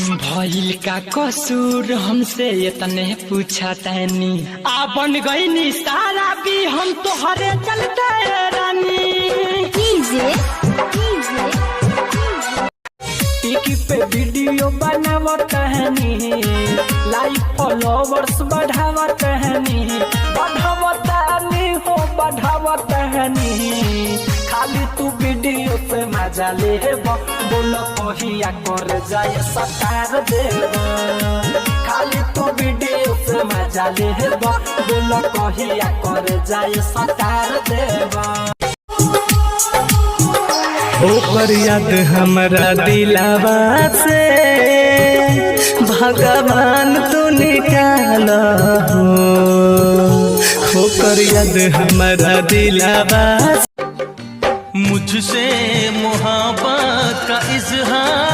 भइल का कसूर हमसे इतने पूछा तैनी आ बन गई सारा भी हम तोहरे चलते रानी। टिकी पे वीडियो बनावत हनी लाइक फॉलोवर्स बढ़ावत हनी बढ़ावत हनी खाली तू वीडियो से मजा ले बोलो कहिया कर जाए सतार देव खाली तू वीडियो से मजा ले बोलो कहिया कर जाए सतार देव। ओकर याद हमरा दिलावा से भगवान तू निकाल ओकर याद हमरा दिलावा मुझसे मोहब्बत का इजहार